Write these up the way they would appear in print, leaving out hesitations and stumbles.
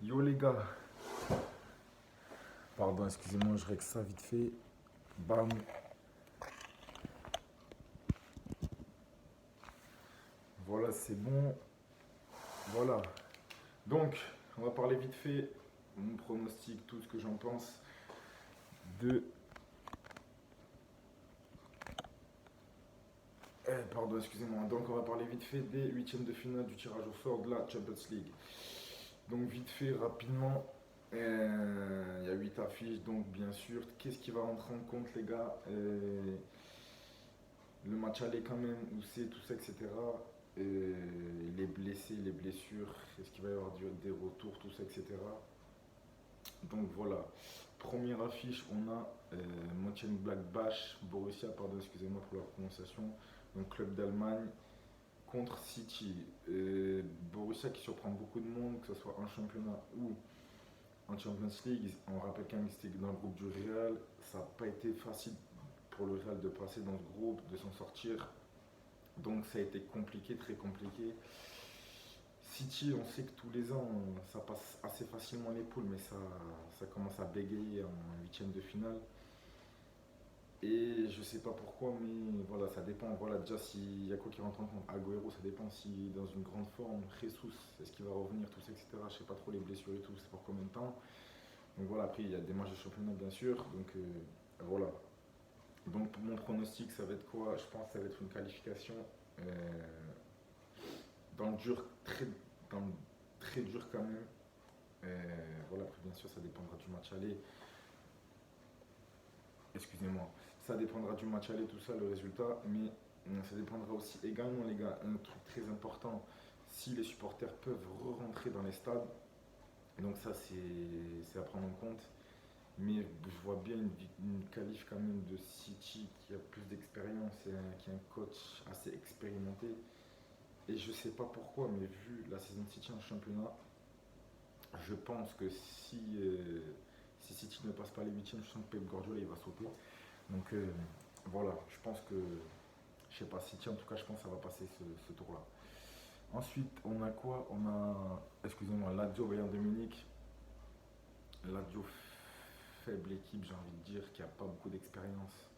Yo les gars, pardon, excusez-moi, je règle ça vite fait. Bam, voilà, c'est bon. Voilà. Donc, on va parler vite fait, mon pronostic, tout ce que j'en pense de. Pardon, excusez-moi. Donc, on va parler vite fait des huitièmes de finale du tirage au sort de la Champions League. Donc, vite fait, rapidement, il y a 8 affiches, donc bien sûr, qu'est-ce qui va rentrer en compte, les gars? Le match aller quand même, où c'est, tout ça, etc. Les blessés, les blessures, est-ce qu'il va y avoir des retours, tout ça, etc. Donc voilà, première affiche, on a Mönchengladbach, Borussia, pardon, excusez-moi pour la prononciation, donc club d'Allemagne, contre City. Borussia qui surprend beaucoup de monde, que ce soit en championnat ou en Champions League. On rappelle quand même que c'était dans le groupe du Real, ça n'a pas été facile pour le Real de passer dans ce groupe, de s'en sortir. Donc ça a été compliqué, très compliqué. City, on sait que tous les ans, ça passe assez facilement les poules, mais ça commence à bégayer en huitième de finale. Et je sais pas pourquoi, mais voilà, ça dépend. Voilà, déjà, s'il y a quoi qui rentre en compte. Agüero, ça dépend si dans une grande forme. Jesus, est-ce qu'il va revenir, tout ça, etc. Je sais pas trop les blessures et tout, c'est pour combien de temps. Donc voilà, après, il y a des matchs de championnat, bien sûr. Donc voilà. Donc pour mon pronostic, ça va être quoi? Je pense que ça va être une qualification euh, dans le dur, dans le très dur quand même. Voilà, après, bien sûr, ça dépendra du match aller. Excusez-moi. Ça dépendra du match aller, tout ça, le résultat. Mais ça dépendra aussi également, les gars, un truc très important. Si les supporters peuvent re-rentrer dans les stades. Donc ça, c'est à prendre en compte. Mais je vois bien une qualif quand même de City qui a plus d'expérience et qui a un coach assez expérimenté. Et je sais pas pourquoi, mais vu la saison de City en championnat, je pense que si City ne passe pas les huitièmes, je sens que Pep Guardiola il va sauter. Donc voilà, je pense que, je sais pas, City en tout cas, je pense que ça va passer ce tour-là. Ensuite, on a quoi? On a, excusez-moi, Lazio Bayern de Munich. Lazio, faible équipe, j'ai envie de dire, qui a pas beaucoup d'expérience,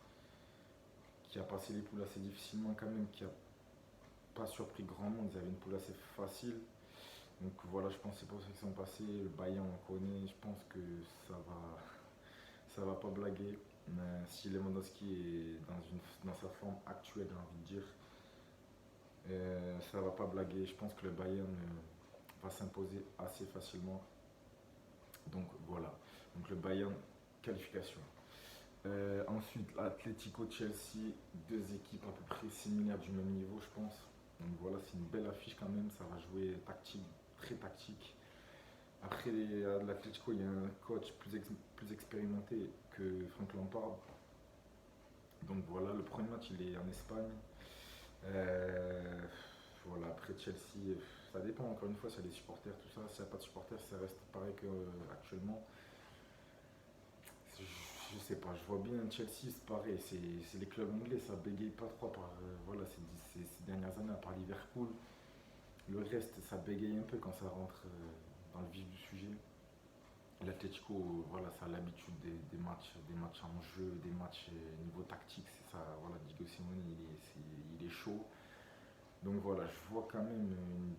qui a passé les poules assez difficilement quand même, qui a pas surpris grand monde, ils avaient une poule assez facile. Donc voilà, je pense que c'est pour ça qu'ils sont passés. Le Bayern, on connaît, je pense que ça va pas blaguer. Mais si Lewandowski est dans sa forme actuelle, j'ai envie de dire, ça va pas blaguer. Je pense que le Bayern va s'imposer assez facilement. Donc voilà. Donc le Bayern, qualification. Ensuite, Atlético Chelsea, deux équipes à peu près similaires du même niveau, je pense. Donc voilà, c'est une belle affiche quand même. Ça va jouer tactique, très tactique. Après, à l'Atlético, il y a un coach plus expérimenté que Frank Lampard. Donc voilà, le premier match, il est en Espagne. Euh, voilà, après Chelsea, ça dépend encore une fois s'il y a des supporters, tout ça. S'il n'y a pas de supporters, ça reste pareil qu'actuellement. Je sais pas, je vois bien Chelsea, c'est pareil, c'est les clubs anglais, ça bégaye pas trop par voilà, ces dernières années, à part Liverpool. Le reste, ça bégaye un peu quand ça rentre dans le vif du sujet. L'Atletico, voilà, ça a l'habitude des matchs en jeu, des matchs niveau tactique, c'est ça, voilà, Diego Simeone, il est chaud. Donc voilà, je vois quand même une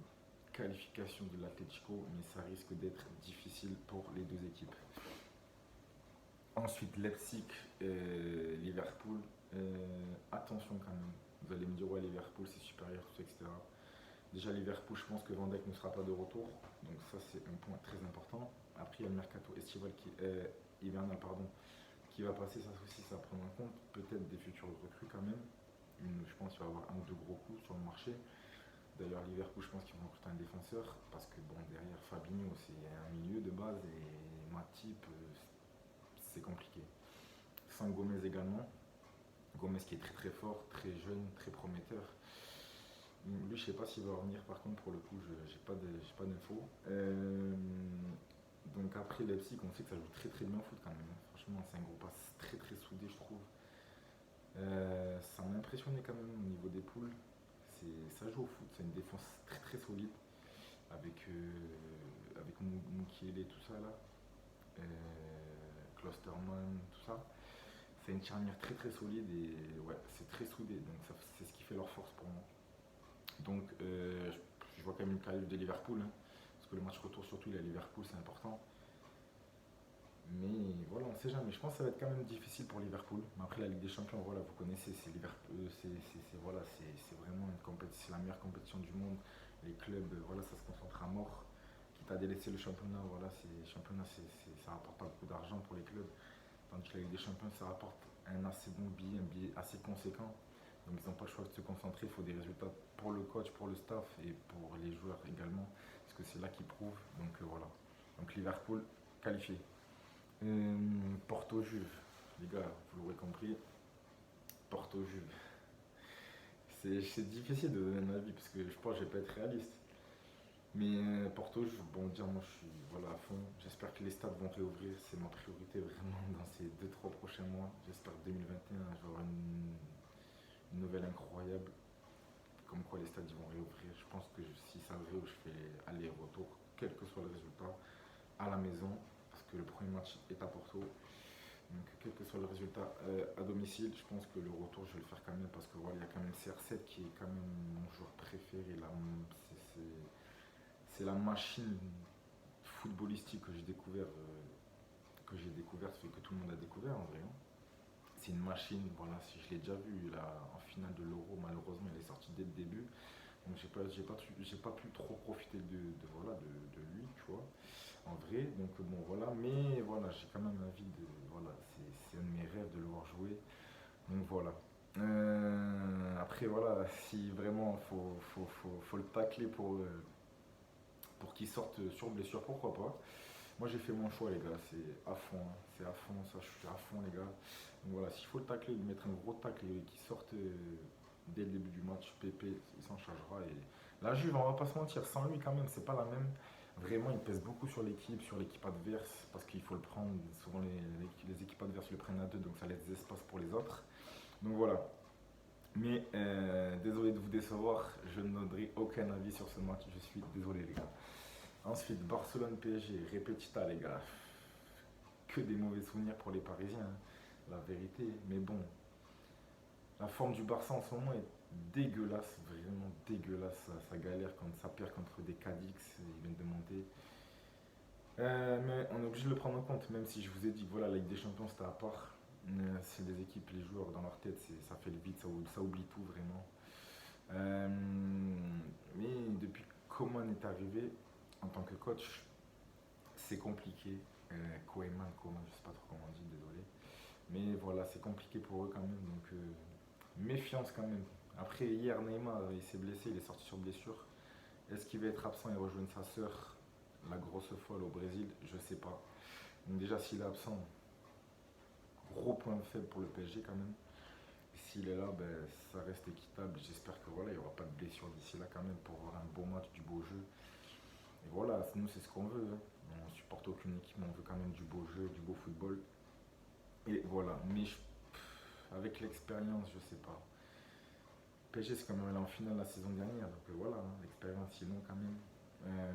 qualification de l'Atletico, mais ça risque d'être difficile pour les deux équipes. Ensuite, Leipzig, Liverpool. Attention quand même. Vous allez me dire, ouais, Liverpool c'est supérieur, tout ça, etc. Déjà, Liverpool, je pense que Van Dijk ne sera pas de retour. Donc, ça, c'est un point très important. Après, il y a le mercato estival hivernal, pardon, qui va passer. Ça aussi, ça va prendre en compte. Peut-être des futurs recrues quand même. Je pense qu'il va y avoir un ou deux gros coups sur le marché. D'ailleurs, Liverpool, je pense qu'ils vont recruter un défenseur. Parce que, bon, derrière Fabinho, c'est un milieu de base. Et Matip, c'est compliqué. Sans Gomez également. Gomez qui est très très fort, très jeune, très prometteur. Lui, je sais pas s'il va revenir, par contre, pour le coup, j'ai pas d'infos. Donc après Leipzig, on sait que ça joue très très bien au foot quand même, hein. Franchement, c'est un groupe très très soudé, je trouve. Ça m'a impressionné quand même au niveau des poules. Ça joue au foot, c'est une défense très très solide avec Mukiele, tout ça là, Klosterman, tout ça. C'est une charnière très très solide et ouais, c'est très soudé. Donc c'est ce qui fait leur force pour moi. Donc je vois quand même une qualif de Liverpool, hein, parce que le match retour surtout il est à Liverpool, c'est important. Mais voilà, on ne sait jamais. Je pense que ça va être quand même difficile pour Liverpool. Mais après la Ligue des Champions, voilà, vous connaissez, c'est Liverpool, voilà, c'est vraiment une compétition, c'est la meilleure compétition du monde. Les clubs, voilà, ça se concentre à mort. Quitte à délaisser le championnat, voilà, championnat, ça rapporte pas beaucoup d'argent pour les clubs. Tandis que la Ligue des Champions, ça rapporte un assez bon billet, un billet assez conséquent. Donc ils n'ont pas le choix de se concentrer, il faut des résultats pour le coach, pour le staff et pour les joueurs également, parce que c'est là qu'ils prouvent. Donc voilà. Donc Liverpool qualifié. Porto Juve, les gars, vous l'aurez compris, Porto Juve. C'est difficile de donner un avis parce que je pense que je vais pas être réaliste. Mais Porto, bon dire, moi je suis voilà, à fond. J'espère que les stades vont réouvrir. C'est ma priorité vraiment dans ces 2-3 prochains mois. J'espère que 2021, je vais avoir une nouvelle incroyable. Comme quoi les stades ils vont réouvrir. Je pense que si ça réouvre, je fais aller-retour, quel que soit le résultat, à la maison. Parce que le premier match est à Porto. Donc quel que soit le résultat à domicile, je pense que le retour je vais le faire quand même parce que voilà, il y a quand même CR7 qui est quand même mon joueur préféré. Là, c'est la machine footballistique que j'ai découvert, que tout le monde a découvert en vrai, hein. C'est une machine, voilà, si je l'ai déjà vu là, en finale de l'Euro, malheureusement il est sorti dès le début. Donc j'ai pas pu trop profiter voilà, de lui, tu vois, en vrai. Donc bon voilà, mais voilà, j'ai quand même envie de. Voilà, c'est un de mes rêves de le voir jouer. Donc voilà. Après voilà, si vraiment faut le tacler pour qu'il sorte sur blessure, pourquoi pas. Moi j'ai fait mon choix les gars, c'est à fond, hein. C'est à fond, ça je suis à fond les gars. Donc voilà, s'il faut le tacler, lui mettre un gros tacle et qu'il sorte dès le début du match, Pépé, il s'en chargera. Et la Juve, on va pas se mentir, sans lui quand même, c'est pas la même. Vraiment, il pèse beaucoup sur l'équipe adverse, parce qu'il faut le prendre. Souvent les équipes adverses le prennent à deux, donc ça laisse des espaces pour les autres. Donc voilà. Mais désolé de vous décevoir, je ne donnerai aucun avis sur ce match, je suis désolé les gars. Ensuite, Barcelone-PSG, Repetita les gars. Que des mauvais souvenirs pour les Parisiens, hein, la vérité. Mais bon, la forme du Barça en ce moment est dégueulasse, vraiment dégueulasse. Ça galère quand ça perd contre des Cadix, ils viennent de monter. Mais on est obligé de le prendre en compte, même si je vous ai dit que voilà, la Ligue des Champions c'était à part. C'est des équipes, les joueurs dans leur tête, ça fait le vide, ça oublie tout vraiment. Euh, mais depuis que Coman est arrivé en tant que coach, c'est compliqué. Koeman, je sais pas trop comment on dit, désolé. Mais voilà, c'est compliqué pour eux quand même, donc méfiance quand même. Après, hier, Neymar, il s'est blessé, il est sorti sur blessure. Est-ce qu'il va être absent et rejoindre sa sœur, la grosse folle au Brésil? Je sais pas. Donc déjà, s'il est absent, gros point faible pour le PSG quand même. S'il est là, ben, ça reste équitable. J'espère que voilà, il n'y aura pas de blessure d'ici là quand même pour avoir un beau match, du beau jeu. Et voilà, nous c'est ce qu'on veut, hein. On ne supporte aucune équipe, mais on veut quand même du beau jeu, du beau football. Et voilà, mais avec l'expérience, je sais pas. PSG c'est quand même allé en finale la saison dernière, donc voilà, hein, l'expérience sinon quand même. Euh,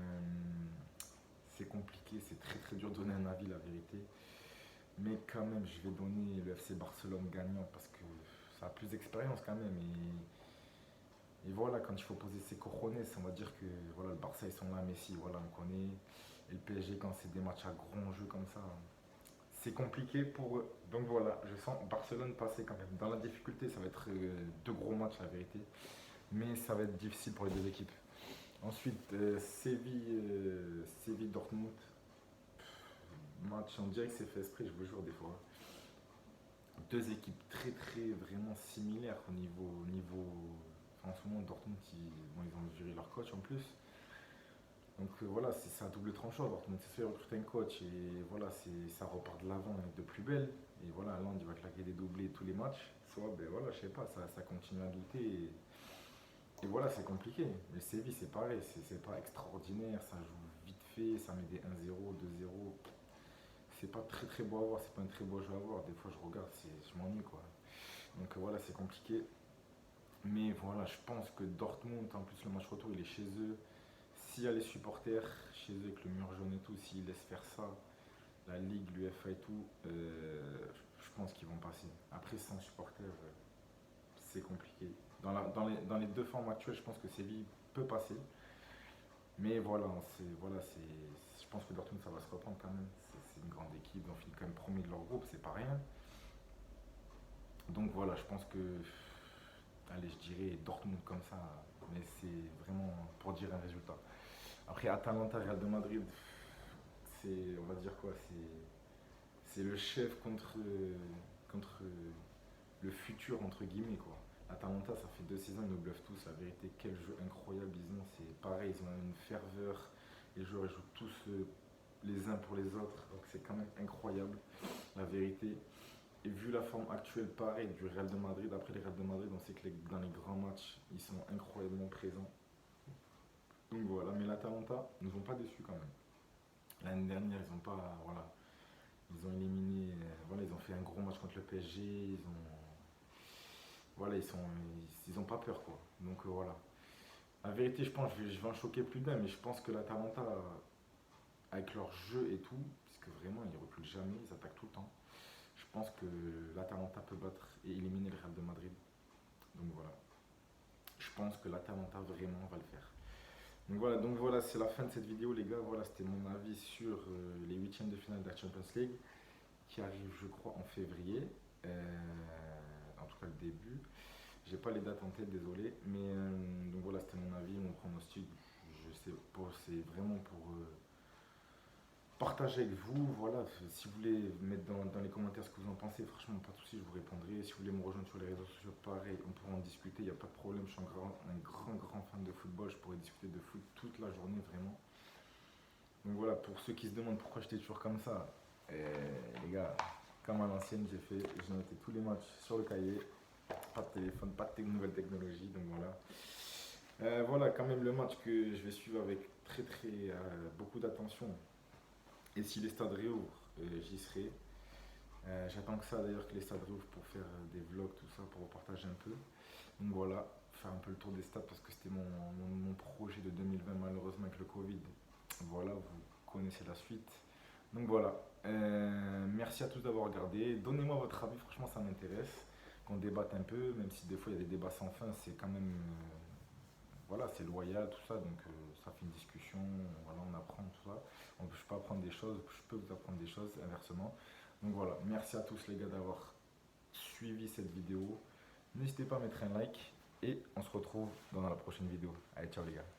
c'est compliqué, c'est très très dur de donner un avis, la vérité. Mais quand même, je vais donner le FC Barcelone gagnant parce que ça a plus d'expérience quand même. Et voilà, quand il faut poser ses cojones, on va dire que voilà, le Barça ils sont là, Messi, voilà, on connaît. Et le PSG, quand c'est des matchs à grand jeu comme ça, c'est compliqué pour eux. Donc voilà, je sens Barcelone passer quand même. Dans la difficulté, ça va être deux gros matchs, la vérité. Mais ça va être difficile pour les deux équipes. Ensuite, Séville-Dortmund. Match, on dirait que c'est fait esprit, je vous jure, des fois. Deux équipes très, très, vraiment similaires au niveau. Enfin, en ce moment, Dortmund, ils ont viré leur coach en plus. Donc voilà, c'est un double tranchant. Dortmund c'est fait recruter un coach et voilà, ça repart de l'avant et de plus belle. Et voilà, Land il va claquer des doublés tous les matchs. Soit, ben voilà, je sais pas, ça continue à douter. Et voilà, c'est compliqué. Mais Séville, c'est pareil, c'est pas extraordinaire, ça joue vite fait, ça met des 1-0, 2-0. C'est pas très très beau à voir, c'est pas un très beau jeu à voir. Des fois, je regarde, je m'ennuie quoi. Donc voilà, c'est compliqué. Mais voilà, je pense que Dortmund, en plus, le match retour, il est chez eux. s'il y a les supporters chez eux avec le mur jaune et tout, s'ils laissent faire ça, la Ligue, l'UEFA et tout, je pense qu'ils vont passer. Après, sans supporters, c'est compliqué. Dans les deux formes actuelles, je pense que Séville peut passer. Mais voilà, je pense que Dortmund, ça va se reprendre quand même. C'est une grande équipe, ils ont fini quand même premier de leur groupe, c'est pas rien. Donc voilà, je pense que, allez, je dirais Dortmund comme ça, mais c'est vraiment pour dire un résultat. Après, Atalanta, Real de Madrid, on va dire quoi, c'est le chef contre le futur, entre guillemets, quoi. Atalanta, ça fait 2 saisons, ils nous bluffent tous. La vérité, quel jeu incroyable ils ont. C'est pareil, ils ont une ferveur. Les joueurs ils jouent tous les uns pour les autres. Donc c'est quand même incroyable, la vérité. Et vu la forme actuelle, pareil, du Real de Madrid, après les Real de Madrid, on sait que dans les grands matchs, ils sont incroyablement présents. Donc voilà, mais l'Atalanta nous ont pas déçus quand même. L'année dernière, ils ont pas, voilà, ils ont éliminé, voilà, ils ont fait un gros match contre le PSG, voilà, ils ont pas peur quoi. Donc voilà. La vérité, je pense, je vais en choquer plus d'un, mais je pense que l'Atalanta, avec leur jeu et tout, parce que vraiment, ils reculent jamais, ils attaquent tout le temps. Je pense que l'Atalanta peut battre et éliminer le Real de Madrid. Donc voilà. Je pense que l'Atalanta vraiment va le faire. Donc voilà, c'est la fin de cette vidéo les gars. Voilà, c'était mon avis sur les huitièmes de finale de la Champions League qui arrive je crois en février. En tout cas le début. J'ai pas les dates en tête, désolé. Mais donc voilà, c'était mon avis, mon pronostic. Je sais pas, c'est vraiment pour partager avec vous. Voilà, si vous voulez mettre dans les commentaires ce que vous en pensez, franchement, pas de soucis, je vous répondrai. Si vous voulez me rejoindre sur les réseaux sociaux, pareil, on pourra en discuter, il n'y a pas de problème. Je suis un grand fan de football, je pourrais discuter de foot toute la journée, vraiment. Donc voilà, pour ceux qui se demandent pourquoi j'étais toujours comme ça, les gars, comme à l'ancienne, j'ai noté tous les matchs sur le cahier. Pas de téléphone, pas de nouvelles technologies, donc voilà. Voilà, quand même le match que je vais suivre avec beaucoup d'attention. Et si les stades réouvrent, j'y serai. J'attends que ça d'ailleurs que les stades réouvrent pour faire des vlogs, tout ça, pour partager un peu. Donc voilà, faire un peu le tour des stades parce que c'était mon projet de 2020 malheureusement avec le Covid. Voilà, vous connaissez la suite. Donc voilà, merci à tous d'avoir regardé. Donnez-moi votre avis, franchement ça m'intéresse. Qu'on débatte un peu, même si des fois il y a des débats sans fin, c'est quand même voilà, c'est loyal, tout ça, donc ça fait une discussion, voilà, on apprend tout ça. Donc je peux apprendre des choses, je peux vous apprendre des choses, inversement. Donc voilà, merci à tous les gars d'avoir suivi cette vidéo. N'hésitez pas à mettre un like et on se retrouve dans la prochaine vidéo. Allez, ciao les gars.